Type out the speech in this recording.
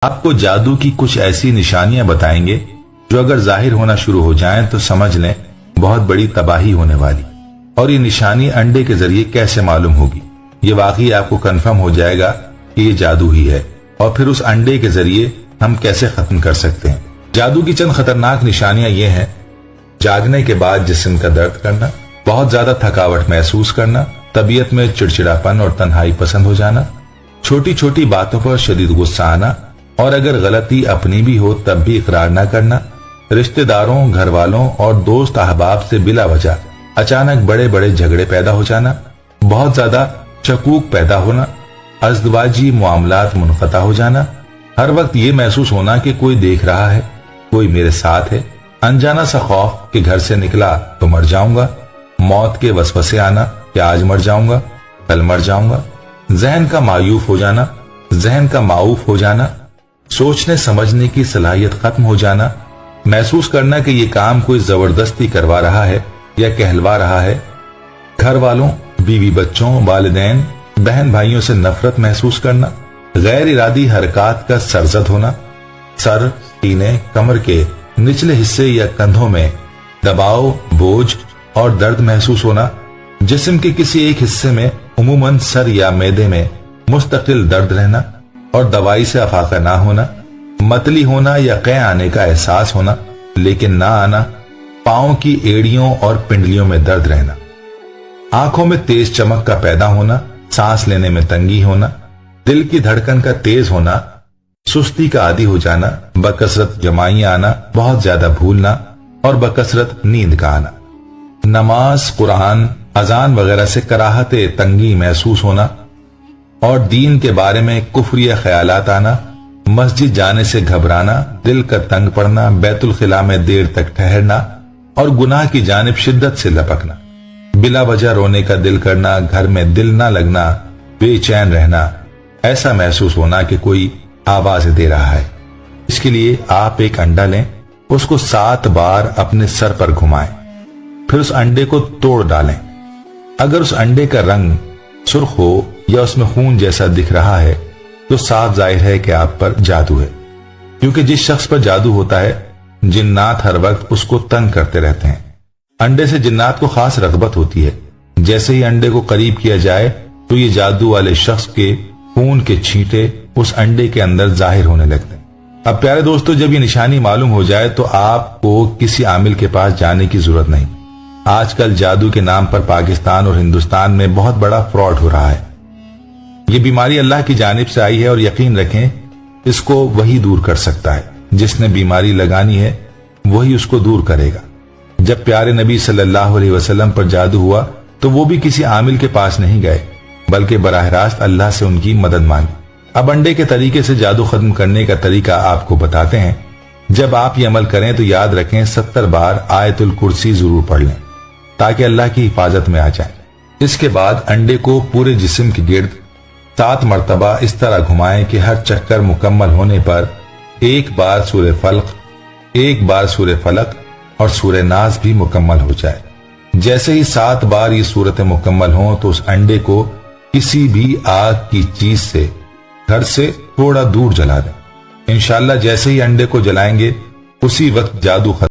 आपको जादू की कुछ ऐसी निशानियां बताएंगे जो अगर जाहिर होना शुरू हो जाएं तो समझ लें बहुत बड़ी तबाही होने वाली। और ये निशानी अंडे के जरिए कैसे मालूम होगी, ये वाकई आपको कंफर्म हो जाएगा कि ये जादू ही है। और फिर उस अंडे के जरिए हम कैसे खत्म कर सकते हैं। जादू की चंद खतरनाक निशानियां ये हैं: जागने के बाद जिस्म का दर्द करना, बहुत ज्यादा थकावट महसूस करना, तबीयत में चिड़चिड़ापन और तन्हाई पसंद हो जाना, छोटी छोटी बातों पर शदीद गुस्सा आना, और अगर गलती अपनी भी हो तब भी इकरार न करना, रिश्तेदारों, घर वालों और दोस्त अहबाब से बिला वजह अचानक बड़े बड़े झगड़े पैदा हो जाना, बहुत ज्यादा शकूक पैदा होना, अज़दवाजी मामलात मुनक़ता हो जाना, हर वक्त ये महसूस होना कि कोई देख रहा है, कोई मेरे साथ है, अनजाना सा खौफ कि घर से निकला तो मर जाऊंगा, मौत के वसवसे आना कि आज मर जाऊंगा, कल मर जाऊंगा, जहन का मायूफ हो जाना, सोचने समझने की सलाहियत खत्म हो जाना, महसूस करना कि ये काम कोई जबरदस्ती करवा रहा है या कहलवा रहा है, घर वालों, बीवी बच्चों, वालिदैन, बहन भाइयों से नफरत महसूस करना, गैर इरादी हरकत का सरजद होना, सर, सीने, कमर के निचले हिस्से या कंधों में दबाव, बोझ और दर्द महसूस होना, जिस्म के किसी एक हिस्से में उमूमन सर या मैदे में मुस्तकिल दर्द रहना और दवाई से अफाका ना होना, मतली होना या कै आने का एहसास होना लेकिन ना आना, पांव की एड़ियों और पिंडलियों में दर्द रहना, आंखों में तेज चमक का पैदा होना, सांस लेने में तंगी होना, दिल की धड़कन का तेज होना, सुस्ती का आदी हो जाना, बकसरत जमाइयां आना, बहुत ज्यादा भूलना और बकसरत नींद का आना, नमाज, कुरान, अजान वगैरह से कराहते तंगी महसूस होना और दीन के बारे में कुफरिया ख्यालात आना, मस्जिद जाने से घबराना, दिल का तंग पड़ना, बैतुल खिला में देर तक ठहरना और गुनाह की जानिब शिद्दत से लपकना, बिला वजह रोने का दिल करना, घर में दिल ना लगना, बेचैन रहना, ऐसा महसूस होना कि कोई आवाज दे रहा है। इसके लिए आप एक अंडा लें, उसको 7 बार अपने सर पर घुमाएं, फिर उस अंडे को तोड़ डालें। अगर उस अंडे का रंग सुर्ख हो या उसमें खून जैसा दिख रहा है तो साफ जाहिर है कि आप पर जादू है, क्योंकि जिस शख्स पर जादू होता है जिन्नात हर वक्त उसको तंग करते रहते हैं। अंडे से जिन्नात को खास रगबत होती है। जैसे ही अंडे को करीब किया जाए तो ये जादू वाले शख्स के खून के छींटे उस अंडे के अंदर जाहिर होने लगते हैं। अब प्यारे दोस्तों, जब ये निशानी मालूम हो जाए तो आपको किसी आमिल के पास जाने की जरूरत नहीं। आजकल जादू के नाम पर पाकिस्तान और हिंदुस्तान में बहुत बड़ा फ्रॉड हो रहा है। ये बीमारी अल्लाह की जानिब से आई है और यकीन रखें इसको वही दूर कर सकता है। जिसने बीमारी लगानी है वही उसको दूर करेगा। जब प्यारे नबी सल्लल्लाहु अलैहि वसल्लम पर जादू हुआ तो वो भी किसी आमिल के पास नहीं गए बल्कि बराह रास्त अल्लाह से उनकी मदद मांगी। अब अंडे के तरीके से जादू खत्म करने का तरीका आपको बताते हैं। जब आप ये अमल करें तो याद रखें 70 बार आयतुल कुर्सी जरूर पढ़ लें ताकि अल्लाह की हिफाजत में आ जाए। इसके बाद अंडे को पूरे जिस्म के गिर्द 7 मरतबा इस तरह घुमाएं कि हर चक्कर मुकम्मल होने पर एक बार सूरह फल्क, एक बार सूरह फलक और सूरह नास भी मुकम्मल हो जाए। जैसे ही 7 बार ये सूरतें मुकम्मल हों तो उस अंडे को किसी भी आग की चीज से घर से थोड़ा दूर जला दें। इंशाअल्लाह जैसे ही अंडे को जलाएंगे उसी वक्त जादू खत्म